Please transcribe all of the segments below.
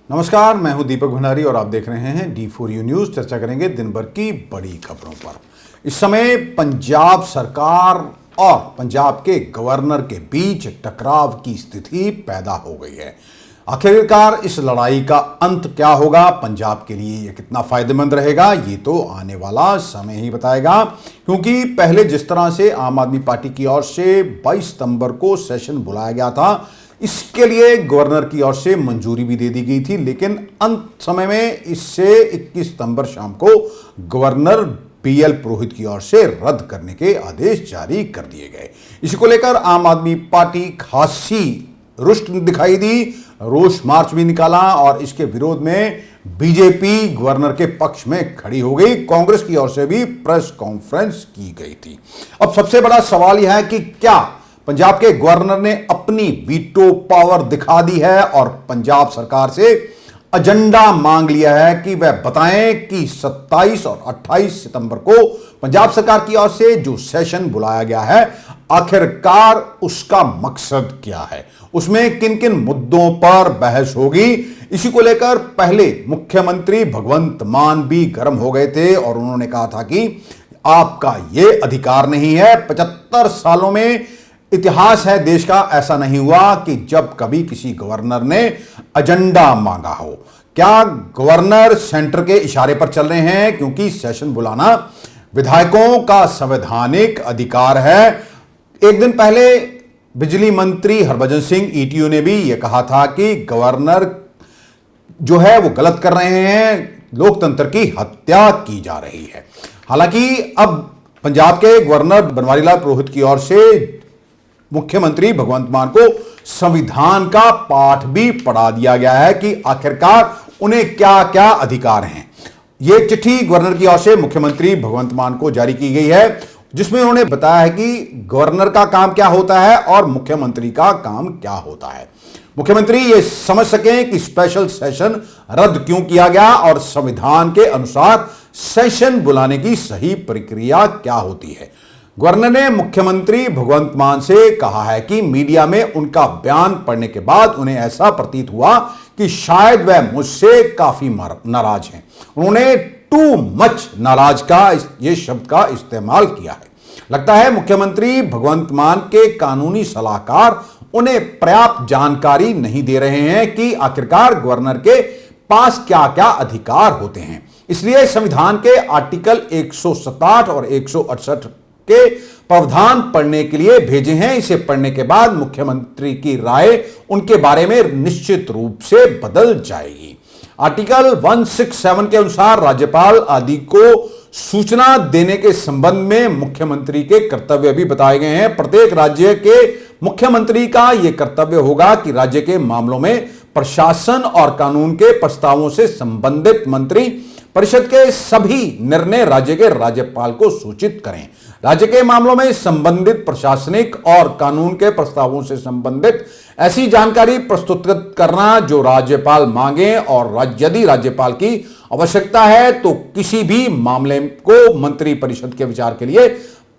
नमस्कार, मैं हूं दीपक भंडारी और आप देख रहे हैं D4U न्यूज। चर्चा करेंगे दिन भर की बड़ी खबरों पर। इस समय पंजाब सरकार और पंजाब के गवर्नर के बीच टकराव की स्थिति पैदा हो गई है। आखिरकार इस लड़ाई का अंत क्या होगा, पंजाब के लिए ये कितना फायदेमंद रहेगा, ये तो आने वाला समय ही बताएगा। क्योंकि पहले जिस तरह से आम आदमी पार्टी की ओर से 22 सितंबर को सेशन बुलाया गया था, इसके लिए गवर्नर की ओर से मंजूरी भी दे दी गई थी, लेकिन अंत समय में इससे 21 सितंबर शाम को गवर्नर BL पुरोहित की ओर से रद्द करने के आदेश जारी कर दिए गए। इसी को लेकर आम आदमी पार्टी खासी रुष्ट दिखाई दी, रोष मार्च भी निकाला और इसके विरोध में बीजेपी गवर्नर के पक्ष में खड़ी हो गई। कांग्रेस की ओर से भी प्रेस कॉन्फ्रेंस की गई थी। अब सबसे बड़ा सवाल यह है कि क्या पंजाब के गवर्नर ने अपनी वीटो पावर दिखा दी है और पंजाब सरकार से एजेंडा मांग लिया है कि वह बताएं कि 27 और 28 सितंबर को पंजाब सरकार की ओर से जो सेशन बुलाया गया है, आखिरकार उसका मकसद क्या है, उसमें किन किन मुद्दों पर बहस होगी। इसी को लेकर पहले मुख्यमंत्री भगवंत मान भी गर्म हो गए थे और उन्होंने कहा था कि आपका यह अधिकार नहीं है। 75 सालों में इतिहास है देश का, ऐसा नहीं हुआ कि जब कभी किसी गवर्नर ने एजेंडा मांगा हो। क्या गवर्नर सेंटर के इशारे पर चल रहे हैं? क्योंकि सेशन बुलाना विधायकों का संवैधानिक अधिकार है। एक दिन पहले बिजली मंत्री हरभजन सिंह ETO ने भी यह कहा था कि गवर्नर जो है वो गलत कर रहे हैं, लोकतंत्र की हत्या की जा रही है। हालांकि अब पंजाब के गवर्नर बनवारी लाल पुरोहित की ओर से मुख्यमंत्री भगवंत मान को संविधान का पाठ भी पढ़ा दिया गया है कि आखिरकार उन्हें क्या क्या अधिकार हैं। यह चिट्ठी गवर्नर की ओर से मुख्यमंत्री भगवंत मान को जारी की गई है, जिसमें उन्होंने बताया है कि गवर्नर का काम क्या होता है और मुख्यमंत्री का काम क्या होता है। मुख्यमंत्री ये समझ सकें कि स्पेशल सेशन रद्द क्यों किया गया और संविधान के अनुसार सेशन बुलाने की सही प्रक्रिया क्या होती है। गवर्नर ने मुख्यमंत्री भगवंत मान से कहा है कि मीडिया में उनका बयान पढ़ने के बाद उन्हें ऐसा प्रतीत हुआ कि शायद वह मुझसे काफी नाराज हैं। उन्होंने टू मच नाराज का ये शब्द का इस्तेमाल किया है। लगता है मुख्यमंत्री भगवंत मान के कानूनी सलाहकार उन्हें पर्याप्त जानकारी नहीं दे रहे हैं कि आखिरकार गवर्नर के पास क्या क्या अधिकार होते हैं। इसलिए संविधान के आर्टिकल 167 और 168 के प्रावधान पढ़ने के लिए भेजे हैं। इसे पढ़ने के बाद मुख्यमंत्री की राय उनके बारे में निश्चित रूप से बदल जाएगी। आर्टिकल 167 के अनुसार राज्यपाल आदि को सूचना देने के संबंध में मुख्यमंत्री के कर्तव्य भी बताए गए हैं। प्रत्येक राज्य के मुख्यमंत्री का यह कर्तव्य होगा कि राज्य के मामलों में प्रशासन और कानून के प्रस्तावों से संबंधित मंत्री परिषद के सभी निर्णय राज्य के राज्यपाल को सूचित करें। राज्य के मामलों में संबंधित प्रशासनिक और कानून के प्रस्तावों से संबंधित ऐसी जानकारी प्रस्तुत करना जो राज्यपाल मांगे और यदि राज्यपाल की आवश्यकता है तो किसी भी मामले को मंत्री परिषद के विचार के लिए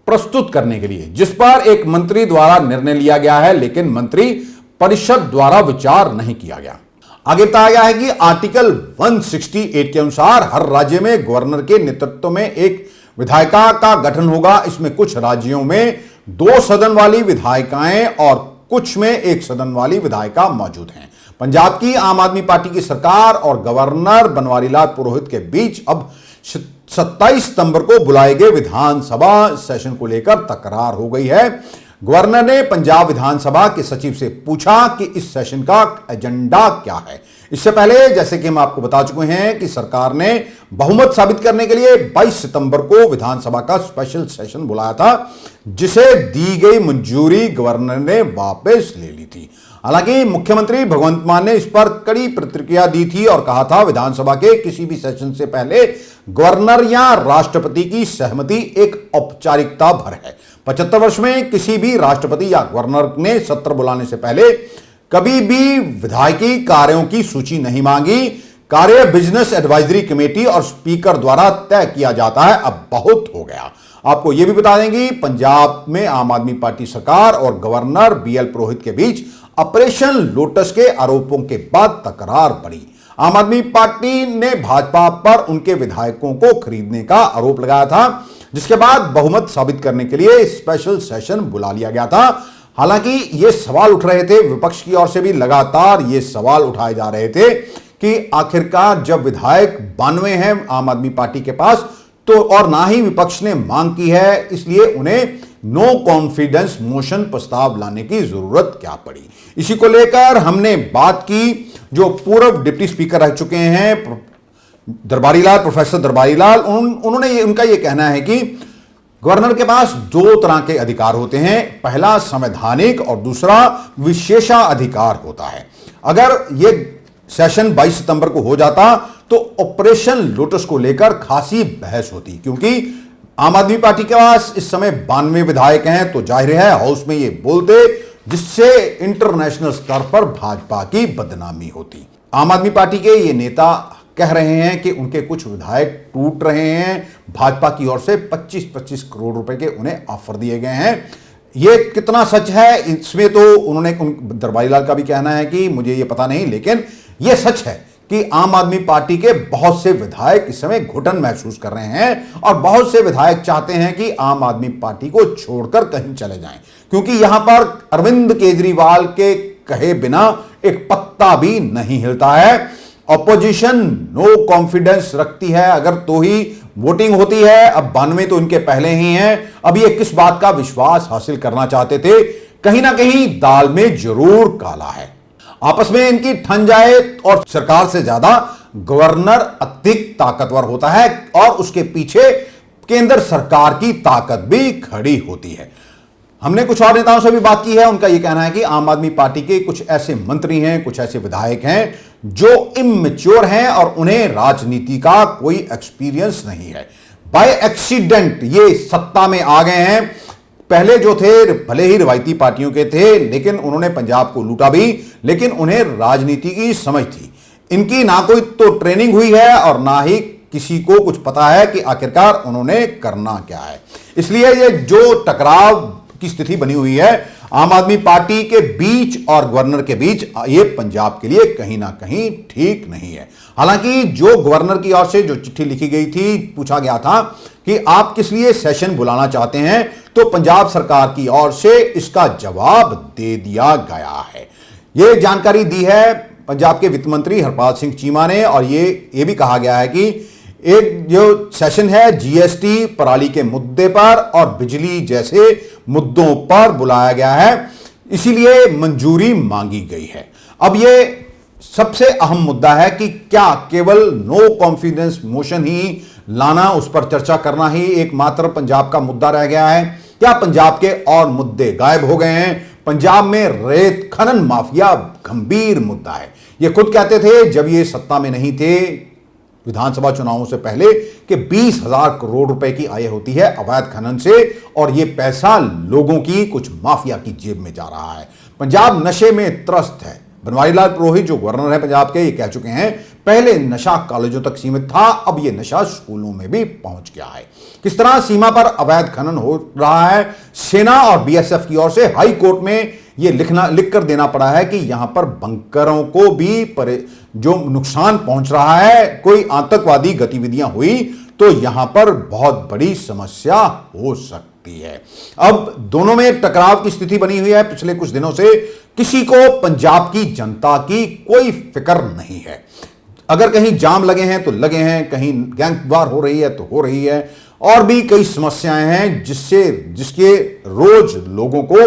प्रस्तुत करने के लिए, जिस पर एक मंत्री द्वारा निर्णय लिया गया है लेकिन मंत्री परिषद द्वारा विचार नहीं किया गया। आगे बताया गया है कि आर्टिकल 168 के अनुसार हर राज्य में गवर्नर के नेतृत्व में एक विधायिका का गठन होगा। इसमें कुछ राज्यों में 2 सदन वाली विधायिकाएं और कुछ में 1 सदन वाली विधायिका मौजूद हैं। पंजाब की आम आदमी पार्टी की सरकार और गवर्नर बनवारी लाल पुरोहित के बीच अब 27 सितंबर को बुलाए गए विधानसभा सेशन को लेकर तकरार हो गई है। गवर्नर ने पंजाब विधानसभा के सचिव से पूछा कि इस सेशन का एजेंडा क्या है। इससे पहले जैसे कि हम आपको बता चुके हैं कि सरकार ने बहुमत साबित करने के लिए 22 सितंबर को विधानसभा का स्पेशल सेशन बुलाया था, जिसे दी गई मंजूरी गवर्नर ने वापस ले ली थी। हालांकि मुख्यमंत्री भगवंत मान ने इस पर कड़ी प्रतिक्रिया दी थी और कहा था विधानसभा के किसी भी सेशन से पहले गवर्नर या राष्ट्रपति की सहमति एक औपचारिकता भर है। 75 वर्ष में किसी भी राष्ट्रपति या गवर्नर ने सत्र बुलाने से पहले कभी भी विधायकी कार्यों की सूची नहीं मांगी। कार्य बिजनेस एडवाइजरी कमेटी और स्पीकर द्वारा तय किया जाता है। अब बहुत हो गया। आपको यह भी बता देंगे पंजाब में आम आदमी पार्टी सरकार और गवर्नर BL पुरोहित के बीच ऑपरेशन लोटस के आरोपों के बाद तकरार बढ़ी। आम आदमी पार्टी ने भाजपा पर उनके विधायकों को खरीदने का आरोप लगाया था, जिसके बाद बहुमत साबित करने के लिए स्पेशल सेशन बुला लिया गया था। हालांकि ये सवाल उठ रहे थे, विपक्ष की ओर से भी लगातार ये सवाल उठाए जा रहे थे कि आखिरकार जब विधायक 92 हैं आम आदमी पार्टी के पास, तो और ना ही विपक्ष ने मांग की है, इसलिए उन्हें नो कॉन्फिडेंस मोशन प्रस्ताव लाने की जरूरत क्या पड़ी। इसी को लेकर हमने बात की जो पूर्व डिप्टी स्पीकर रह चुके हैं दरबारी लाल, प्रोफेसर दरबारी लाल। उनका यह कहना है कि गवर्नर के पास दो तरह के अधिकार होते हैं, पहला संवैधानिक और दूसरा विशेषाधिकार होता है। अगर यह सेशन 22 सितंबर को हो जाता तो ऑपरेशन लोटस को लेकर खासी बहस होती, क्योंकि आम आदमी पार्टी के पास इस समय 92 विधायक हैं, तो जाहिर है हाउस में ये बोलते, जिससे इंटरनेशनल स्तर पर भाजपा की बदनामी होती। आम आदमी पार्टी के ये नेता कह रहे हैं कि उनके कुछ विधायक टूट रहे हैं, भाजपा की ओर से 25-25 करोड़ रुपए के उन्हें ऑफर दिए गए हैं। ये कितना सच है इसमें तो उन्होंने दरबारी लाल का भी कहना है कि मुझे ये पता नहीं, लेकिन यह सच है कि आम आदमी पार्टी के बहुत से विधायक इस समय घुटन महसूस कर रहे हैं और बहुत से विधायक चाहते हैं कि आम आदमी पार्टी को छोड़कर कहीं चले जाएं, क्योंकि यहां पर अरविंद केजरीवाल के कहे बिना एक पत्ता भी नहीं हिलता है। ऑपोजिशन नो कॉन्फिडेंस रखती है अगर तो ही वोटिंग होती है। अब 92 तो इनके पहले ही हैं, अब ये किस बात का विश्वास हासिल करना चाहते थे, कहीं ना कहीं दाल में जरूर काला है। आपस में इनकी ठन जाए और सरकार से ज्यादा गवर्नर अधिक ताकतवर होता है और उसके पीछे केंद्र सरकार की ताकत भी खड़ी होती है। हमने कुछ और नेताओं से भी बात की है, उनका यह कहना है कि आम आदमी पार्टी के कुछ ऐसे मंत्री हैं, कुछ ऐसे विधायक हैं जो इमैच्योर हैं और उन्हें राजनीति का कोई एक्सपीरियंस नहीं है। बाय एक्सीडेंट ये सत्ता में आ गए हैं। पहले जो थे भले ही रिवायती पार्टियों के थे, लेकिन उन्होंने पंजाब को लूटा भी, लेकिन उन्हें राजनीति की समझ थी। इनकी ना कोई तो ट्रेनिंग हुई है और ना ही किसी को कुछ पता है कि आखिरकार उन्होंने करना क्या है। इसलिए ये जो टकराव की स्थिति बनी हुई है आम आदमी पार्टी के बीच और गवर्नर के बीच, ये पंजाब के लिए कहीं ना कहीं ठीक नहीं है। हालांकि जो गवर्नर की ओर से जो चिट्ठी लिखी गई थी, पूछा गया था कि आप किस लिए सेशन बुलाना चाहते हैं, तो पंजाब सरकार की ओर से इसका जवाब दे दिया गया है। यह जानकारी दी है पंजाब के वित्त मंत्री हरपाल सिंह चीमा ने, और ये भी कहा गया है कि एक जो सेशन है जीएसटी, पराली के मुद्दे पर और बिजली जैसे मुद्दों पर बुलाया गया है, इसीलिए मंजूरी मांगी गई है। अब ये सबसे अहम मुद्दा है कि क्या केवल नो कॉन्फिडेंस मोशन ही लाना, उस पर चर्चा करना ही एकमात्र पंजाब का मुद्दा रह गया है, क्या पंजाब के और मुद्दे गायब हो गए हैं? पंजाब में रेत खनन माफिया गंभीर मुद्दा है। ये खुद कहते थे जब ये सत्ता में नहीं थे विधानसभा चुनावों से पहले कि 20,000 करोड़ रुपए की आय होती है अवैध खनन से, और यह पैसा लोगों की कुछ माफिया की जेब में जा रहा है। पंजाब नशे में त्रस्त है। बनवारी लाल पुरोहित जो गवर्नर है पंजाब के, ये कह चुके हैं पहले नशा कॉलेजों तक सीमित था, अब यह नशा स्कूलों में भी पहुंच गया है। किस तरह सीमा पर अवैध खनन हो रहा है, सेना और बीएसएफ की ओर से हाई कोर्ट में यह लिख कर देना पड़ा है कि यहां पर बंकरों को भी जो नुकसान पहुंच रहा है, कोई आतंकवादी गतिविधियां हुई तो यहां पर बहुत बड़ी समस्या हो सकती है। अब दोनों में टकराव की स्थिति बनी हुई है पिछले कुछ दिनों से। किसी को पंजाब की जनता की कोई फिक्र नहीं है। अगर कहीं जाम लगे हैं तो लगे हैं, कहीं गैंगवार हो रही है तो हो रही है, और भी कई समस्याएं हैं जिसके रोज लोगों को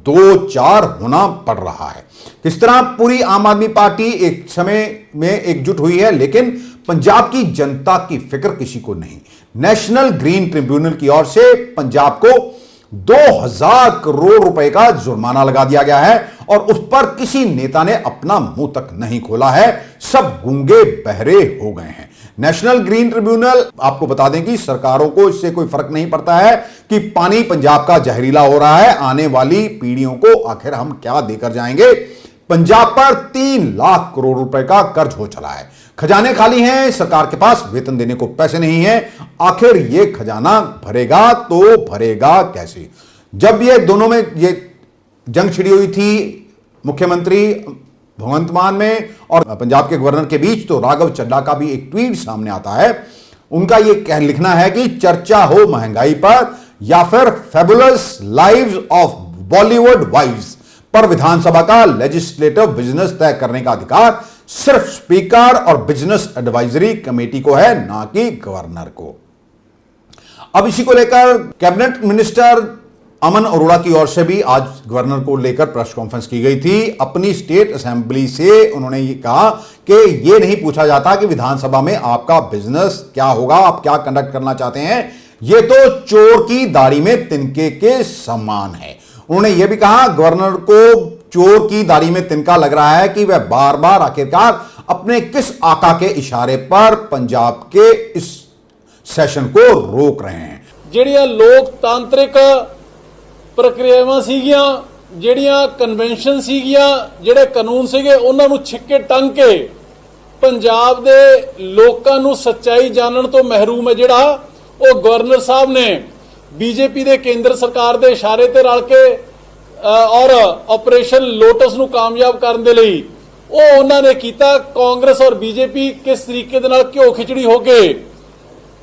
2-4 होना पड़ रहा है। किस तरह पूरी आम आदमी पार्टी एक समय में एकजुट हुई है, लेकिन पंजाब की जनता की फिक्र किसी को नहीं। नेशनल ग्रीन ट्रिब्यूनल की ओर से पंजाब को 2,000 करोड़ रुपए का जुर्माना लगा दिया गया है और उस पर किसी नेता ने अपना मुंह तक नहीं खोला है। सब गूंगे बहरे हो गए हैं। नेशनल ग्रीन ट्रिब्यूनल, आपको बता दें कि सरकारों को इससे कोई फर्क नहीं पड़ता है कि पानी पंजाब का जहरीला हो रहा है, आने वाली पीढ़ियों को आखिर हम क्या देकर जाएंगे। पंजाब पर 3 लाख करोड़ रुपए का कर्ज हो चला है, खजाने खाली हैं, सरकार के पास वेतन देने को पैसे नहीं है। आखिर ये खजाना भरेगा तो भरेगा कैसे? जब ये दोनों में ये जंग छिड़ी हुई थी, मुख्यमंत्री भगवंत मान में और पंजाब के गवर्नर के बीच तो राघव चड्ढा का भी एक ट्वीट सामने आता है। उनका ये लिखना है कि चर्चा हो महंगाई पर या फिर fabulous lives of Bollywood wives, पर विधानसभा का लेजिस्लेटिव बिजनेस तय करने का अधिकार सिर्फ स्पीकर और बिजनेस एडवाइजरी कमेटी को है, ना कि गवर्नर को। अब इसी को लेकर कैबिनेट मिनिस्टर अमन अरोड़ा की ओर से भी आज गवर्नर को लेकर प्रेस कॉन्फ्रेंस की गई थी। अपनी स्टेट असेंबली से उन्होंने ये कहा कि ये नहीं पूछा जाता कि विधानसभा में आपका बिजनेस क्या होगा, आप क्या कंडक्ट करना चाहते हैं, ये तो चोर की दाढ़ी में तिनके के समान है। उन्होंने यह भी कहा गवर्नर को चोर की दाढ़ी में तिनका लग रहा है कि वह बार बार आखिरकार अपने किस आका के इशारे पर पंजाब के इस सेशन को रोक रहे हैं। ਜਿਹੜੀਆਂ ਲੋਕਤਾਂਤਰਿਕ ਪ੍ਰਕਿਰਿਆਵਾਂ ਸੀਗੀਆਂ, ਜਿਹੜੀਆਂ ਕਨਵੈਨਸ਼ਨ ਸੀਗੀਆਂ, ਜਿਹੜੇ ਕਾਨੂੰਨ ਸੀਗੇ, ਉਹਨਾਂ ਨੂੰ ਛਿੱਕੇ ਟੰਗ ਕੇ ਪੰਜਾਬ ਦੇ ਲੋਕਾਂ ਨੂੰ ਸੱਚਾਈ ਜਾਣਨ ਤੋਂ ਮਹਿਰੂਮ ਹੈ ਜਿਹੜਾ ਉਹ ਗਵਰਨਰ ਸਾਹਿਬ ਨੇ बीजेपी ਦੇ ਕੇਂਦਰ ਸਰਕਾਰ ਦੇ ਇਸ਼ਾਰੇ ਤੇ ਰਲ ਕੇ ਔਰ ਆਪਰੇਸ਼ਨ ਲੋਟਸ ਨੂੰ ਕਾਮਯਾਬ ਕਰਨ ਦੇ ਲਈ ਉਹ ਉਹਨਾਂ ਨੇ ਕੀਤਾ। ਕਾਂਗਰਸ ਔਰ ਬੀਜੇਪੀ ਕਿਸ ਤਰੀਕੇ ਦੇ ਨਾਲ ਘਿਓ ਖਿਚੜੀ ਹੋ ਕੇ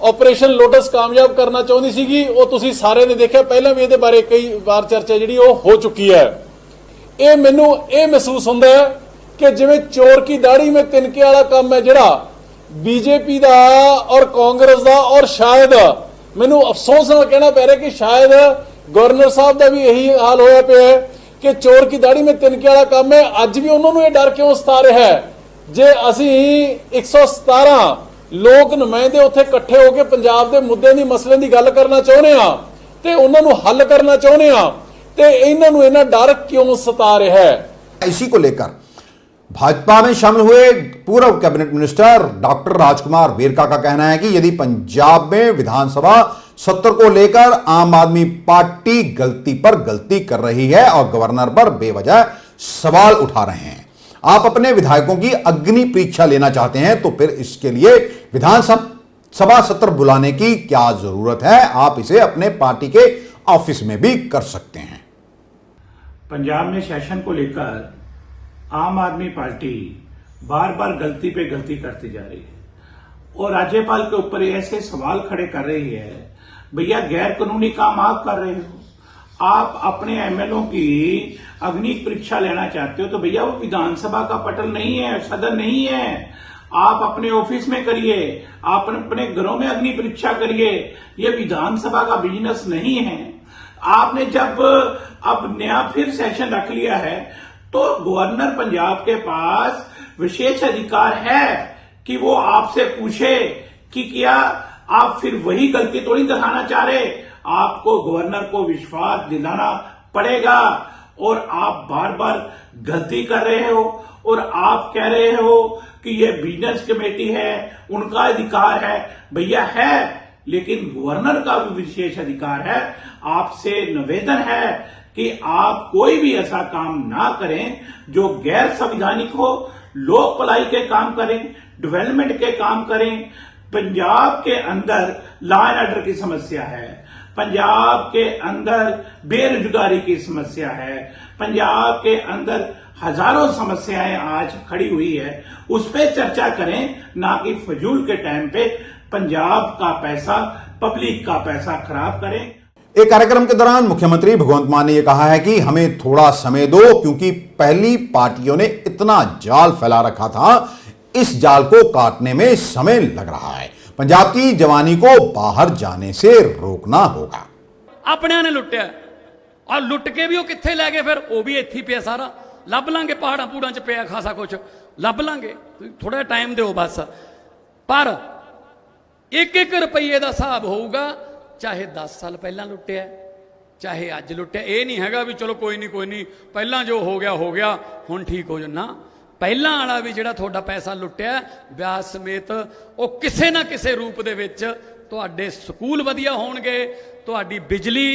ऑपरेशन लोटस कामयाब करना चाहती सी, वो तुसी सारे ने देखा। पहले भी ये बारे कई बार चर्चा जी हो चुकी है। ये मैनू ये महसूस होंदा है कि जिवें चोर की दाढ़ी में तिनके वाला काम है जिहड़ा बीजेपी का और कांग्रेस का, और शायद मैनू अफसोस नाल कहना पै रहा कि शायद गवर्नर साहब का भी यही हाल होया पे है कि चोर की दाढ़ी में तिनके वाला काम है। अज भी उन्होंने ये डर क्यों सता रहा है जे असी 117 लोग नुमाइंदे उत्थे इकट्ठे होकर पंजाब के मुद्दे की मसले की गल करना चाहते हैं ते उन्हां नूं हल करना चाहते हैं, ते इन्हां नूं इन्ना डर क्यों सता रहा है। इसी को लेकर भाजपा में शामिल हुए पूर्व कैबिनेट मिनिस्टर डॉक्टर राजकुमार वेरका का कहना है कि यदि पंजाब में विधानसभा सत्र को लेकर आम आदमी पार्टी गलती पर गलती कर रही है और गवर्नर पर बेवजह सवाल उठा रहे हैं, आप अपने विधायकों की अग्नि परीक्षा लेना चाहते हैं, तो फिर इसके लिए विधानसभा सत्र बुलाने की क्या जरूरत है, आप इसे अपने पार्टी के ऑफिस में भी कर सकते हैं। पंजाब में सेशन को लेकर आम आदमी पार्टी बार बार गलती पे गलती करती जा रही है और राज्यपाल के ऊपर ऐसे सवाल खड़े कर रही है, भैया गैर कानूनी काम आप कर रहे हो, आप अपने एमएलओ की अग्नि परीक्षा लेना चाहते हो, तो भैया वो विधानसभा का पटल नहीं है, सदन नहीं है, आप अपने ऑफिस में करिए, आप अपने घरों में अग्नि परीक्षा करिए, ये विधानसभा का बिजनेस नहीं है। आपने जब अब नया फिर सेशन रख लिया है तो गवर्नर पंजाब के पास विशेष अधिकार है कि वो आपसे पूछे कि क्या आप फिर वही गलती तो नहीं दिखाना चाह रहे, आपको गवर्नर को विश्वास दिलाना पड़ेगा। और आप बार बार गलती कर रहे हो और आप कह रहे हो कि ये बिजनेस कमेटी है, उनका अधिकार है, भैया है, लेकिन गवर्नर का भी विशेष अधिकार है। आपसे निवेदन है कि आप कोई भी ऐसा काम ना करें जो गैर संवैधानिक हो, लोक भलाई के काम करें, डेवलपमेंट के काम करें। पंजाब के अंदर लॉ एंड ऑर्डर की समस्या है, पंजाब के अंदर बेरोजगारी की समस्या है, पंजाब के अंदर हजारों समस्याएं आज खड़ी हुई है, उस पर चर्चा करें, ना कि फजूल के टाइम पे पंजाब का पैसा, पब्लिक का पैसा खराब करें। एक कार्यक्रम के दौरान मुख्यमंत्री भगवंत मान ने यह कहा है कि हमें थोड़ा समय दो, क्योंकि पहली पार्टियों ने इतना जाल फैला रखा था, इस जाल को काटने में समय लग रहा है, पंजाब की जवानी को बाहर जाने से रोकना होगा। अपने ने लुटिया और लुट के भी वो कित्थे लै गए, फिर वो भी इत्थे पिया सारा, लभ लांगे पहाड़ां पूड़ां च पिया खासा कुछ लभ लांगे, थोड़ा टाइम दो बस। पर एक एक रुपये का हिसाब होगा, चाहे 10 साल पहला लुटिया चाहे अज लुटिया। ये नहीं हैगा भी चलो कोई नहीं पहला जो हो गया हुण ठीक हो जाना। पहला वाला भी जिहड़ा तुहाडा पैसा लुटिया ब्याज समेत, वो किसी ना किसी रूप दे विच तुहाडे स्कूल वधिया होणगे, तुहाडी बिजली,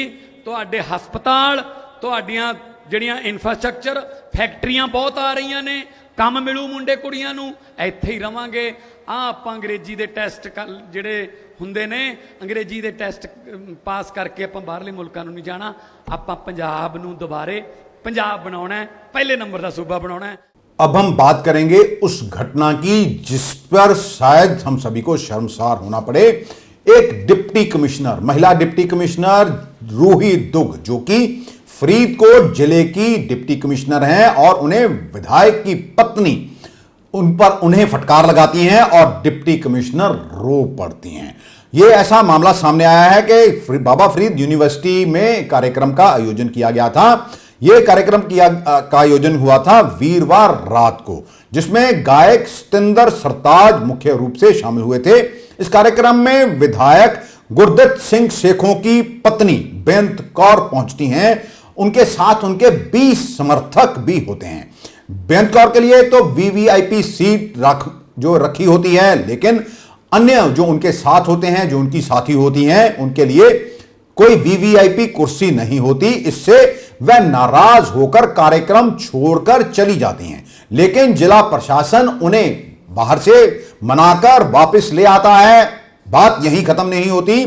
तुहाडे हस्पताल, तुहाडीआं जिहड़ियां इंफ्रास्ट्रक्चर फैक्ट्रियां बहुत आ रही ने, काम मिलू मुंडे कुड़ियां नूं, इत्थे ही रवांगे। आपां अंग्रेजी दे टेस्ट जिहड़े हुंदे ने, अंग्रेजी दे टेस्ट पास करके आपां बाहरले मुल्कां नूं नहीं जाना, आपां पंजाब नूं दुबारे पंजाब बनाउणा है, पहले नंबर दा सूबा बनाउणा है। अब हम बात करेंगे उस घटना की जिस पर शायद हम सभी को शर्मसार होना पड़े। एक डिप्टी कमिश्नर, महिला डिप्टी कमिश्नर रूही दुग, जो कि फरीदकोट जिले की डिप्टी कमिश्नर हैं और उन्हें विधायक की पत्नी उन्हें फटकार लगाती हैं और डिप्टी कमिश्नर रो पड़ती हैं। यह ऐसा मामला सामने आया है कि बाबा फरीद यूनिवर्सिटी में कार्यक्रम का आयोजन किया गया था। यह कार्यक्रम का आयोजन हुआ था वीरवार रात को, जिसमें गायक सतिंदर सरताज मुख्य रूप से शामिल हुए थे। इस कार्यक्रम में विधायक गुरदत्त सिंह सेखों की पत्नी बेअंत कौर पहुंचती हैं। उनके साथ उनके 20 समर्थक भी होते हैं। बेअंत कौर के लिए तो वीवीआईपी सीट जो रखी होती है, लेकिन अन्य जो उनके साथ होते हैं, जो उनकी साथी होती हैं, उनके लिए कोई वीवीआईपी कुर्सी नहीं होती। इससे वह नाराज होकर कार्यक्रम छोड़कर चली जाती हैं, लेकिन जिला प्रशासन उन्हें बाहर से मनाकर वापस ले आता है। बात यहीं खत्म नहीं होती।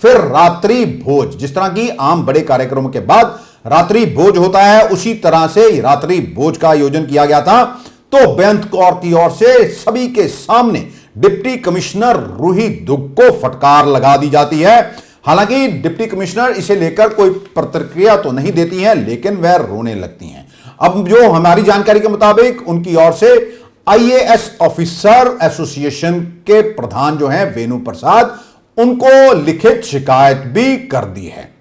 फिर रात्रि भोज, जिस तरह की आम बड़े कार्यक्रमों के बाद रात्रि भोज होता है, उसी तरह से रात्रि भोज का आयोजन किया गया था। तो बेअंत कौर की ओर से सभी के सामने डिप्टी कमिश्नर रूही दुग को फटकार लगा दी जाती है। हालांकि डिप्टी कमिश्नर इसे लेकर कोई प्रतिक्रिया तो नहीं देती हैं, लेकिन वह रोने लगती हैं। अब जो हमारी जानकारी के मुताबिक उनकी ओर से आईएएस ऑफिसर एसोसिएशन के प्रधान जो हैं वेणु प्रसाद, उनको लिखित शिकायत भी कर दी है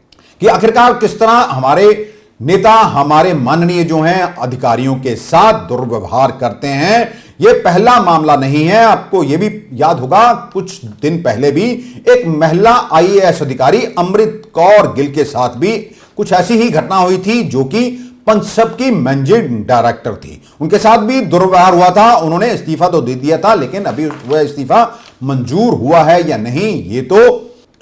कि आखिरकार किस तरह हमारे नेता, हमारे माननीय जो हैं अधिकारियों के साथ दुर्व्यवहार करते हैं। यह पहला मामला नहीं है। आपको यह भी याद होगा, कुछ दिन पहले भी एक महिला आईएएस अधिकारी अमृत कौर गिल के साथ भी कुछ ऐसी ही घटना हुई थी, जो कि पंचसब की मैनेजिंग डायरेक्टर थी। उनके साथ भी दुर्व्यवहार हुआ था। उन्होंने इस्तीफा तो दे दिया था, लेकिन अभी वह इस्तीफा मंजूर हुआ है या नहीं, ये तो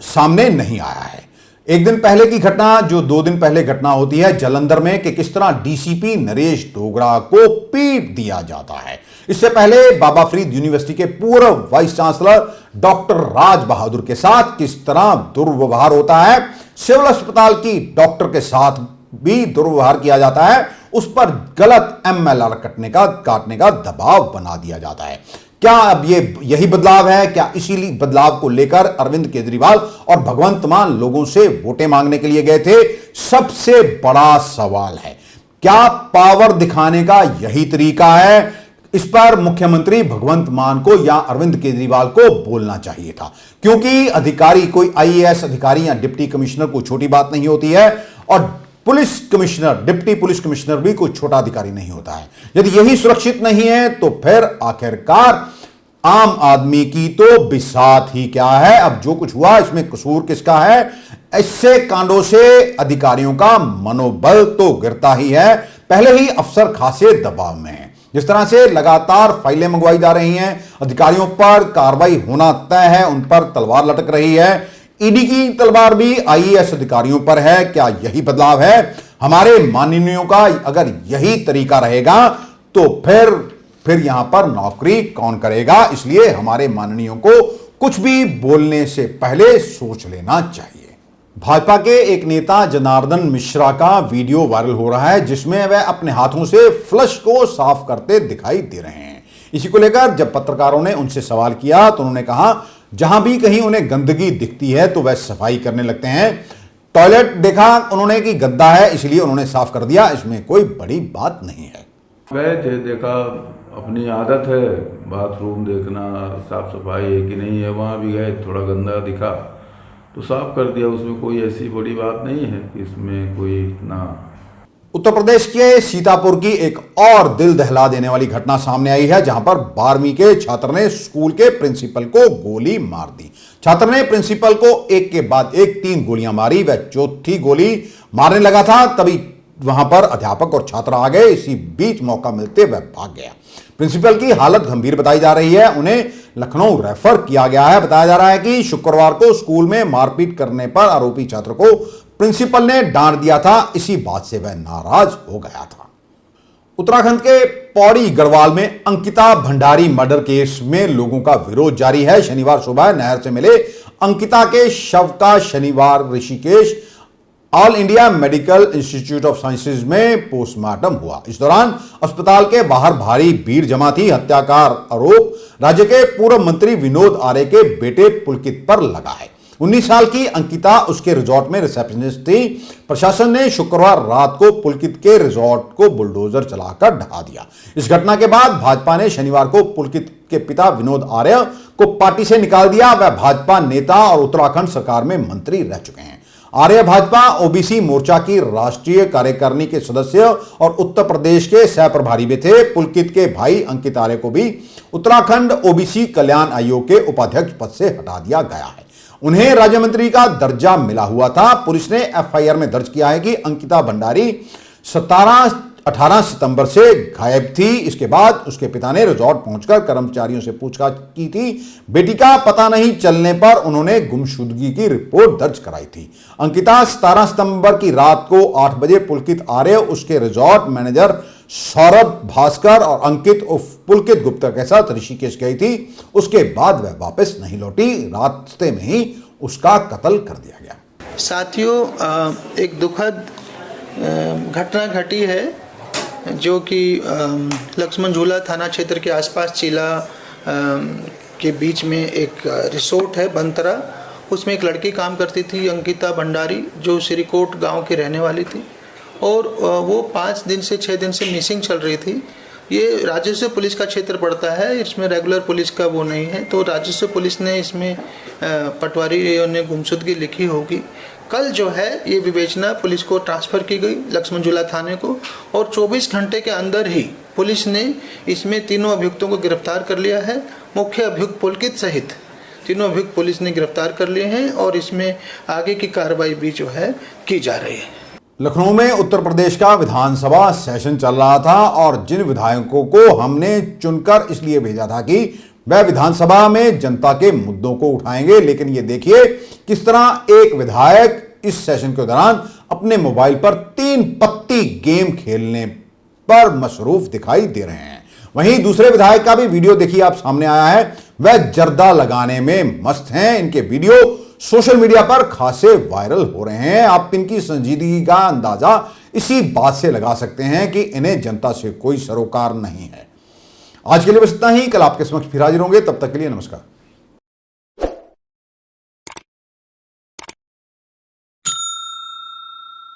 सामने नहीं आया है। एक दिन पहले की घटना, जो 2 दिन पहले घटना होती है जालंधर में, कि किस तरह डीसीपी नरेश डोगरा को पीट दिया जाता है। इससे पहले बाबा फरीद यूनिवर्सिटी के पूर्व vice chancellor doctor Raj Bahadur के साथ किस तरह दुर्व्यवहार होता है। सिविल अस्पताल की डॉक्टर के साथ भी दुर्व्यवहार किया जाता है। उस पर गलत एमएलआर काटने का दबाव बना दिया जाता है। क्या अब यही बदलाव है? क्या इसी बदलाव को लेकर अरविंद केजरीवाल और भगवंत मान लोगों से वोटें मांगने के लिए गए थे? सबसे बड़ा सवाल है, क्या पावर दिखाने का यही तरीका है? इस पर मुख्यमंत्री भगवंत मान को या अरविंद केजरीवाल को बोलना चाहिए था, क्योंकि अधिकारी, कोई आईएएस अधिकारी या डिप्टी कमिश्नर कोई छोटी बात नहीं होती है, और police commissioner, deputy police commissioner भी कोई छोटा अधिकारी नहीं होता है। यदि यही सुरक्षित नहीं है, तो फिर आखिरकार आम आदमी की तो बिसात ही क्या है? अब जो कुछ हुआ, इसमें कसूर किसका है? ऐसे कांडों से अधिकारियों का मनोबल तो गिरता ही है। पहले ही अफसर खासे दबाव में हैं। जिस तरह से लगातार फाइलें मंगवाई जा रही हैं, अधिकारियों पर कार्रवाई होना तय है, उन पर तलवार लटक रही है। ईडी की तलवार भी आईएएस अधिकारियों पर है। क्या यही बदलाव है? हमारे माननीयों का अगर यही तरीका रहेगा, तो फिर यहां पर नौकरी कौन करेगा? इसलिए हमारे माननीयों को कुछ भी बोलने से पहले सोच लेना चाहिए। भाजपा के एक नेता जनार्दन मिश्रा का वीडियो वायरल हो रहा है, जिसमें वह अपने हाथों से फ्लश को साफ करते दिखाई दे रहे हैं। इसी को लेकर जब पत्रकारों ने उनसे सवाल किया, तो उन्होंने कहा, जहां भी कहीं उन्हें गंदगी दिखती है तो वह सफाई करने लगते हैं। टॉयलेट देखा उन्होंने कि गंदा है, इसलिए उन्होंने साफ कर दिया। इसमें कोई बड़ी बात नहीं है। गए थे, देखा, अपनी आदत है बाथरूम देखना, साफ सफाई है कि नहीं है। वहाँ भी गए, थोड़ा गंदा दिखा तो साफ कर दिया। उसमें कोई ऐसी बड़ी बात नहीं है कि इसमें कोई इतना। उत्तर प्रदेश के सीतापुर की एक और दिल दहला देने वाली घटना सामने आई है, जहां पर 12वीं के छात्र ने स्कूल के प्रिंसिपल को गोली मार दी। छात्र ने प्रिंसिपल को एक के बाद एक 3 गोलियां मारी। वह चौथी गोली मारने लगा था, तभी वहां पर अध्यापक और छात्र आ गए। इसी बीच मौका मिलते वह भाग गया। प्रिंसिपल की हालत गंभीर बताई जा रही है। उन्हें लखनऊ रेफर किया गया है। बताया जा रहा है कि शुक्रवार को स्कूल में मारपीट करने पर आरोपी छात्र को प्रिंसिपल ने डांट दिया था। इसी बात से वह नाराज हो गया था। उत्तराखंड के पौड़ी गढ़वाल में अंकिता भंडारी मर्डर केस में लोगों का विरोध जारी है। शनिवार सुबह नहर से मिले अंकिता के शव का शनिवार Rishikesh all India medical institute of sciences में पोस्टमार्टम हुआ। इस दौरान अस्पताल के बाहर भारी भीड़ जमा थी। हत्या का आरोप राज्य के पूर्व मंत्री विनोद आर्य के बेटे पुलकित पर लगा है। 19 साल की अंकिता उसके रिजॉर्ट में रिसेप्शनिस्ट थी। प्रशासन ने शुक्रवार रात को पुलकित के रिजॉर्ट को बुलडोजर चलाकर ढहा दिया। इस घटना के बाद भाजपा ने शनिवार को पुलकित के पिता विनोद आर्य को पार्टी से निकाल दिया। वह भाजपा नेता और उत्तराखंड सरकार में मंत्री रह चुके हैं। आर्य भाजपा ओबीसी मोर्चा की राष्ट्रीय कार्यकारिणी के सदस्य और उत्तर प्रदेश के सह प्रभारी भी थे। पुलकित के भाई अंकित आर्य को भी उत्तराखंड ओबीसी कल्याण आयोग के उपाध्यक्ष पद से हटा दिया गया है। उन्हें राज्य मंत्री का दर्जा मिला हुआ था। पुलिस ने एफआईआर में दर्ज किया है कि अंकिता भंडारी 18 सितंबर से गायब थी। इसके बाद उसके पिता ने रिजॉर्ट पहुंचकर कर्मचारियों से पूछताछ की थी। बेटी का पता नहीं चलने पर उन्होंने गुमशुदगी की रिपोर्ट दर्ज कराई थी। अंकिता 17 सितंबर की रात को 8 बजे पुलकित आर्य, उसके रिजॉर्ट मैनेजर सौरभ भास्कर और अंकित उर्फ पुलकित गुप्ता के साथ ऋषिकेश गई थी। उसके बाद वह वापस नहीं लौटी। रास्ते में ही उसका कत्ल कर दिया गया। साथियों, एक दुखद घटना घटी है जो कि लक्ष्मण झूला थाना क्षेत्र के आसपास चीला के बीच में एक रिसोर्ट है बंतरा। उसमें एक लड़की काम करती थी अंकिता भंडारी, जो श्रीकोट गांव की रहने वाली थी और वो 5 दिन से 6 दिन से मिसिंग चल रही थी। ये राजस्व पुलिस का क्षेत्र पड़ता है, इसमें रेगुलर पुलिस का वो नहीं है। तो राजस्व पुलिस ने इसमें पटवारी ने गुमशुदगी लिखी होगी। कल जो है ये विवेचना पुलिस को ट्रांसफ़र की गई लक्ष्मण झूला थाने को और 24 घंटे के अंदर ही पुलिस ने इसमें तीनों अभियुक्तों को गिरफ्तार कर लिया है। मुख्य अभियुक्त पुलकित सहित तीनों अभियुक्त पुलिस ने गिरफ्तार कर लिए हैं और इसमें आगे की कार्रवाई भी जो है की जा रही है। लखनऊ में उत्तर प्रदेश का विधानसभा सेशन चल रहा था और जिन विधायकों को हमने चुनकर इसलिए भेजा था कि वह विधानसभा में जनता के मुद्दों को उठाएंगे, लेकिन ये देखिए किस तरह एक विधायक इस सेशन के दौरान अपने मोबाइल पर 3 पत्ती गेम खेलने पर मसरूफ दिखाई दे रहे हैं। वहीं दूसरे विधायक का भी वीडियो देखिए आप सामने आया है। वह जर्दा लगाने में मस्त हैं। इनके वीडियो सोशल मीडिया पर खासे वायरल हो रहे हैं। आप इनकी संजीदगी का अंदाजा इसी बात से लगा सकते हैं कि इन्हें जनता से कोई सरोकार नहीं है। आज के लिए बस इतना ही। कल आपके समक्ष फिर हाजिर होंगे। तब तक के लिए नमस्कार।